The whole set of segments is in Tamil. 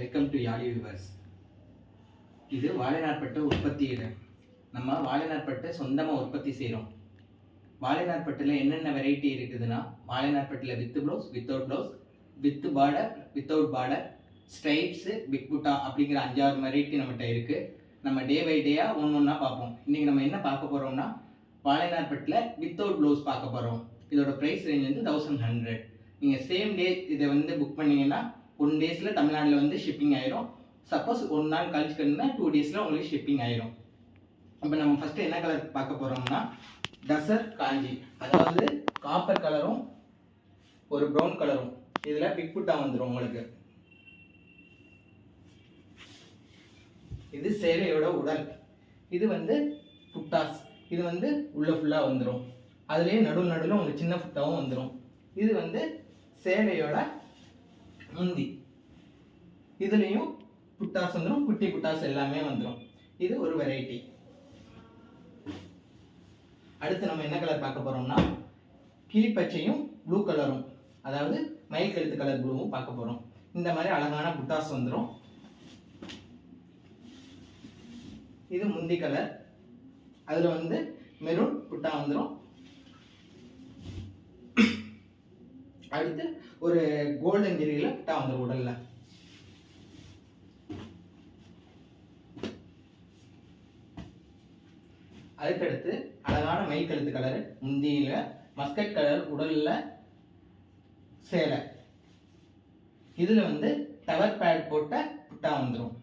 வெல்கம் டு யாழி விவர்ஸ். இது வாழைநார்பட்டு உற்பத்தி இடம். நம்ம வாழைநார்பட்டு சொந்தமாக உற்பத்தி செய்கிறோம். வாழைநார்பட்டில் என்னென்ன வெரைட்டி இருக்குதுன்னா, வாழைநார்பட்டில் with blouse, without blouse, with border, without border, stripes, big butta அப்படிங்கிற 5-6 வெரைட்டி நம்மகிட்ட இருக்குது. நம்ம டே பை டேயாக ஒன்றா பார்ப்போம். இன்றைக்கி நம்ம என்ன பார்க்க போகிறோம்னா, வாழைநார்பட்டில் வித்தவுட் ப்ளவுஸ் பார்க்க போகிறோம். இதோட ப்ரைஸ் ரேஞ்ச் வந்து 1100. நீங்கள் சேம் டே இதை வந்து புக் பண்ணிங்கன்னா 1 டேஸில் தமிழ்நாட்டில் வந்து ஷிப்பிங் ஆயிரும். சப்போஸ் 1 நாள் கழிச்சுக்கணுன்னா 2 டேஸில் உங்களுக்கு ஷிப்பிங் ஆயிரும். இப்போ நம்ம ஃபஸ்ட்டு என்ன கலர் பார்க்க போகிறோம்னா, டசர் காஞ்சி, அதாவது காப்பர் கலரும் ஒரு ப்ரௌன் கலரும். இதில் பிக் புட்டா வந்துடும் உங்களுக்கு. இது சேலையோட உடல். இது வந்து புட்டாஸ். இது வந்து உள்ள ஃபுல்லாக வந்துடும். அதுலேயே நடுவில் உங்களுக்கு சின்ன புட்டாவும் வந்துடும். இது வந்து சேலையோட முந்தி. இதுலேயும் புட்டாஸ் வந்துடும், குட்டி புட்டாஸ் எல்லாமே வந்துடும். இது ஒரு வெரைட்டி. அடுத்து நம்ம என்ன கலர் பார்க்க போகிறோம்னா, கிளிப்பச்சையும் ப்ளூ கலரும், அதாவது மயில் கழுத்து கலர் ப்ளூவும் பார்க்க போகிறோம். இந்த மாதிரி அழகான புட்டாஸ் வந்துடும். இது முந்தி கலர். அதில் வந்து மெரூன் புட்டா வந்துடும். அடுத்து ஒரு கோல்டன் ஜெரியில் புட்டா வந்துடும் உடலில். அதுக்கடுத்து அழகான மயில் கழுத்து கலர், முந்தியில மஸ்கட் கலர் உடலில் சேலை. இதில் வந்து டவர் பேட் போட்ட புட்டா வந்துடும்.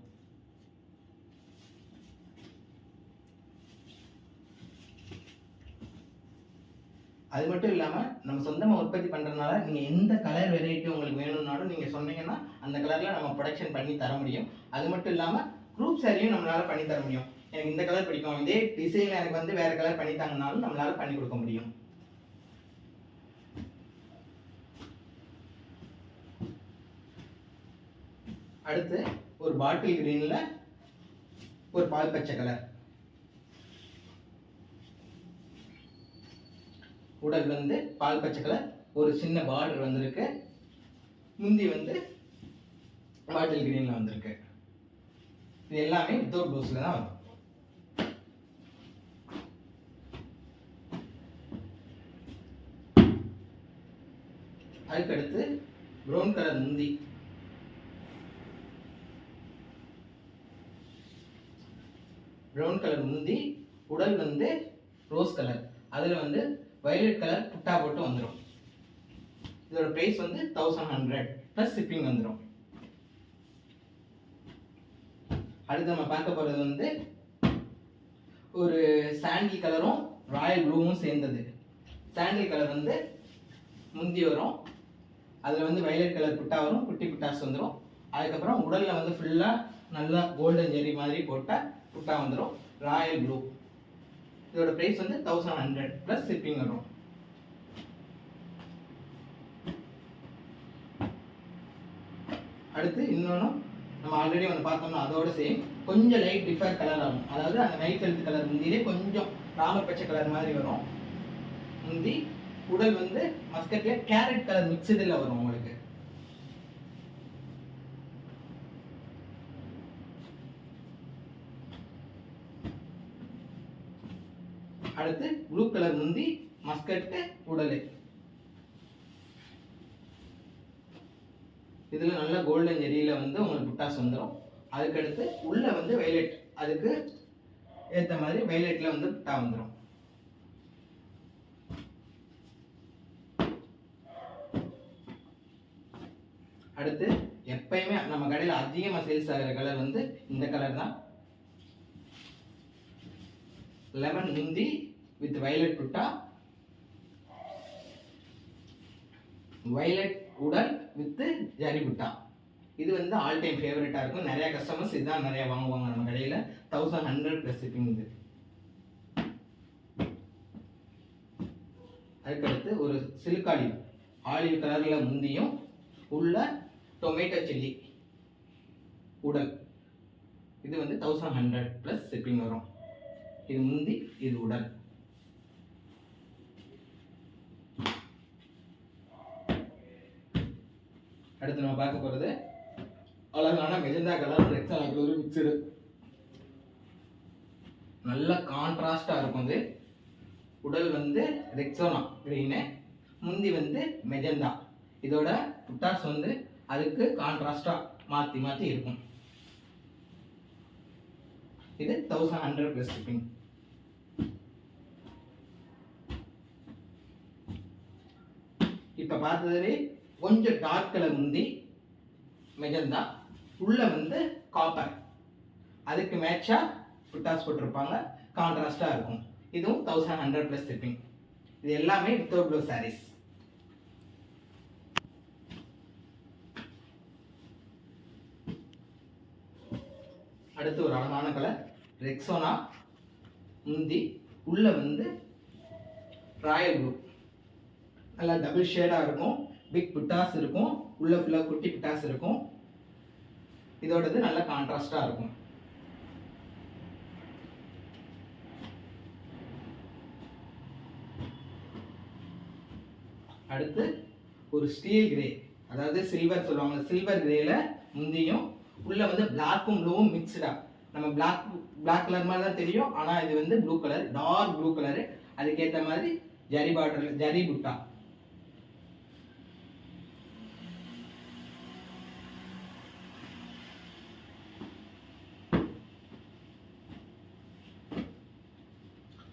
அது மட்டும் இல்லாமல் நம்ம சொந்தமாக உற்பத்தி பண்ணுறதுனால நீங்கள் எந்த கலர் வெரைட்டி உங்களுக்கு வேணும்னாலும் நீங்கள் சொன்னீங்கன்னா அந்த கலரில் நம்ம ப்ரொடக்ஷன் பண்ணி தர முடியும். அது மட்டும் இல்லாமல் குரூப் சாரியும் நம்மளால் பண்ணி தர முடியும். எனக்கு இந்த கலர் பிடிக்கும், இதே டிசைனில் எனக்கு வந்து வேறு கலர் பண்ணி தாங்கனாலும் நம்மளால் பண்ணி கொடுக்க முடியும். அடுத்து ஒரு பாட்டில் கிரீனில் ஒரு பால் பச்சை கலர். உடல் வந்து பால் பச்சை கலர், ஒரு சின்ன பார்டர் வந்திருக்கு. முந்தி வந்து பாட்டில் கிரீனில் வந்திருக்கு. இது எல்லாமே வித்தவுட் ப்ளவுஸில் தான் வரும். அதுக்கடுத்து ப்ரௌன் கலர் முந்தி. ப்ரௌன் கலர் முந்தி, உடல் வந்து ரோஸ் கலர். அதில் வந்து வயலட் கலர் புட்டா போட்டு வந்துடும். இதோட ப்ரைஸ் வந்து 1100 ப்ளஸ் ஷிப்பிங் வந்துடும். அடுத்து நம்ம பார்க்க போகிறது வந்து ஒரு சாண்டில் கலரும் ராயல் ப்ளூவும் சேர்ந்தது. சாண்டில் கலர் வந்து முந்தி வரும். அதில் வந்து வயலட் கலர் புட்டா வரும், குட்டி புட்டாஸ் வந்துடும். அதுக்கப்புறம் உடலில் வந்து ஃபுல்லாக நல்லா கோல்டன் ஜெரி மாதிரி போட்ட புட்டா வந்துடும், ராயல் ப்ளூ. இதோட ப்ரைஸ் வந்து 1100 ப்ளஸ் ஷிப்பிங் வரும். அடுத்து இன்னொன்று நம்ம ஆல்ரெடி ஒன்று பார்த்தோம்னா அதோட சேம், கொஞ்சம் லைட் டிஃபர் கலர் ஆகும். அதாவது அந்த மயில் கழுத்து கலர் முந்தியிலே கொஞ்சம் ராமர் பச்சை கலர் மாதிரி வரும் முந்தி. உடல் வந்து மஸ்கட்ல கேரட் கலர் மிக்சடில் வரும் உங்களுக்கு. அடுத்து ப்ளூ கலர் முந்தி, மஸ்கட்டு உடல். இதில் நல்ல கோல்டன் ஜெரியில் வந்து உங்களுக்கு புட்டாஸ் வந்துடும். அதுக்கடுத்து உள்ள வந்து வயலட், அதுக்கு ஏற்ற மாதிரி வயலட்டில் வந்து புட்டா வந்துடும். அடுத்து எப்பயுமே நம்ம கடையில் அதிகமாக சேல்ஸ் ஆகிற கலர் வந்து இந்த கலர் தான். லெமன் முந்தி வித் வயலட் புட்டா, வயலட் உடல் வித் ஜரி புட்டா. இது வந்து ஆல் டைம் ஃபேவரட்டாக இருக்கும். நிறைய கஸ்டமர்ஸ் இதுதான் நிறைய வாங்குவாங்க நம்ம கடையில். 1100 ப்ளஸ் ஷிப்பிங் இது. அதுக்கடுத்து ஒரு சிலுக்காலி ஆலிவ் கலரில் முந்தியும், உள்ள டொமேட்டோ சில்லி உடல். இது வந்து 1100 ப்ளஸ் ஷிப்பிங் வரும். இது முந்தி, இது உடல். அடுத்து நம்ம பார்க்க போகிறது அழகான மெஜந்தா கலர் ரெக்ஸானா கலர் மிக்சடு, நல்ல கான்ட்ராஸ்டா இருக்கும். இது உடல் வந்து ரெக்ஸோனா கிரீனு, முந்தி வந்து மெஜந்தா. இதோட புட்டாஸ் வந்து அதுக்கு கான்ட்ராஸ்டா மாற்றி மாற்றி இருக்கும். இது 1100 + shipping. இப்போ பார்த்ததுலே கொஞ்சம் டார்க் கலர் முந்தி மெஜந்தா, உள்ள வந்து காப்பர், அதுக்கு மேட்சா புட்டாஸ் போட்டிருப்பாங்க, கான்ட்ராஸ்டா இருக்கும். இதுவும் 1100 + shipping. இது எல்லாமே வித்தவுட் ப்ளவுஸ் சாரீஸ். அடுத்து ஒரு அழகான கலர் ரெக்ஸோனா முந்தி, உள்ள வந்து ராயல் ப்ளூ, நல்லா டபுள் ஷேடாக இருக்கும், பிக் புட்டாஸ் இருக்கும், உள்ள ஃபுல்லாக குட்டி புட்டாஸ் இருக்கும். இதோடது நல்ல கான்ட்ராஸ்டாக இருக்கும். அடுத்து ஒரு ஸ்டீல் கிரே, அதாவது சில்வர் சொல்லுவாங்க, சில்வர் கிரேல முந்தியும் உள்ள வந்து பிளாக்கும் ப்ளூவும் மிக்ஸ்டா. நம்ம பிளாக் கலர் மாதிரி தான் தெரியும், ஆனால் இது வந்து blue colour, dark blue colour. அதுக்கேற்ற மாதிரி ஜரி பார்டர், ஜரி புட்டா.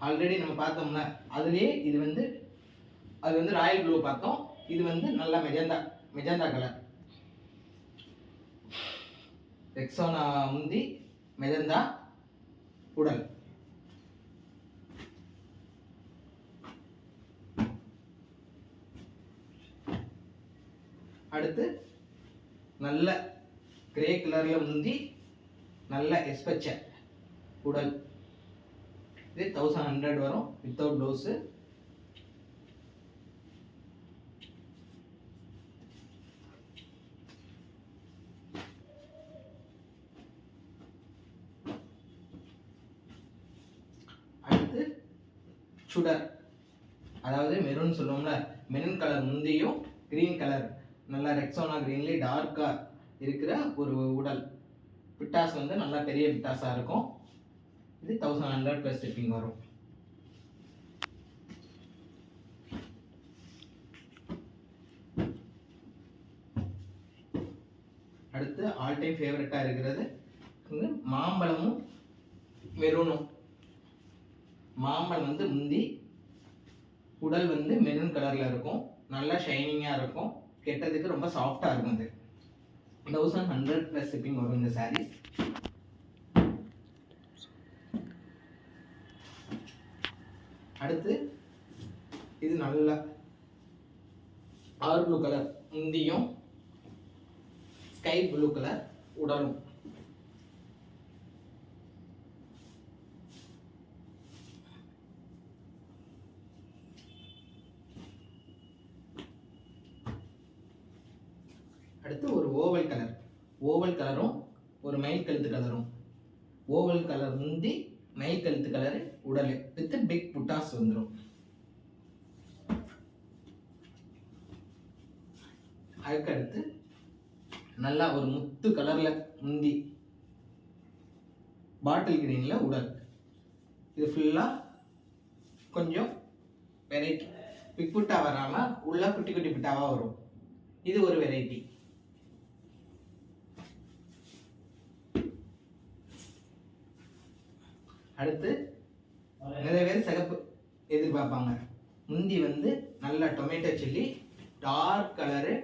ஆல்ரெடி நம்ம பார்த்தோம்னா அதுலேயே இது வந்து அது வந்து ராயல் ப்ளூ பார்த்தோம், இது வந்து நல்லா மெஜந்தா கலர். ரெக்ஸோனா முந்தி, மெஜந்தா உடல். அடுத்து நல்ல கிரே கலர்ல முந்தி, நல்ல எஸ்பெச்ச உடல். இது 1100 வரும் வித்தவுட் ப்ளவுஸ். அடுத்து சுடர், அதாவது மெரூன் சொல்லுவோம்ல, மெரூன் கலர் முந்தியும் கிரீன் கலர், நல்லா ரெக்ஸோனா கிரீன்லேயே டார்க்கா இருக்கிற ஒரு உடல். பிட்டாஸ் வந்து நல்லா பெரிய பிட்டாஸா இருக்கும். இது 1100 + shipping வரும். அடுத்து ஆல் டைம் ஃபேவரட்டா இருக்கிறது மாம்பழமும் மெரூனும். மாம்பழம் வந்து முந்தி, உடல் வந்து மெரூன் கலர்ல இருக்கும், நல்லா ஷைனிங்கா இருக்கும், கெட்டதுக்கு ரொம்ப சாஃப்டா இருக்கும். இது 1100 + shipping வரும் இந்த சாரீஸ். அடுத்து இது நல்ல ஆர் ப்ளூ கலர் முந்தியும், ஸ்கை ப்ளூ கலர் உடலும். அடுத்து ஒரு ஓவல் கலரும் ஒரு மயில் கழுத்து கலரும். ஓவல் கலர் முந்தி, மயில் கழுத்து கலர் உடல் வித் பிக் புட்டாஸ் வந்துடும். அதுக்கடுத்து நல்லா ஒரு முத்து கலர்ல முந்தி, பாட்டில் கிரீன்ல உடல். இது ஃபுல்லா கொஞ்சம் வெரைட்டி, பிக் புட்டா வராம உள்ள குட்டி குட்டி புட்டாவா வரும். இது ஒரு வெரைட்டி. அடுத்து நிறைய பேர் சிகப்பு எதிர்பார்ப்பாங்க. முந்தி வந்து நல்ல டொமேட்டோ சில்லி டார்க் கலரு,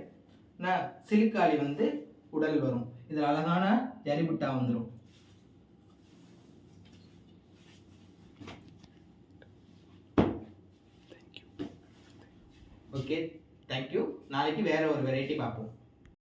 சிலிக்காளி வந்து உடல் வரும். இதில் அழகான ஜரிபுட்டா வந்துடும். Okay, thank you. நாளைக்கு வேற ஒரு வெரைட்டி பார்ப்போம்.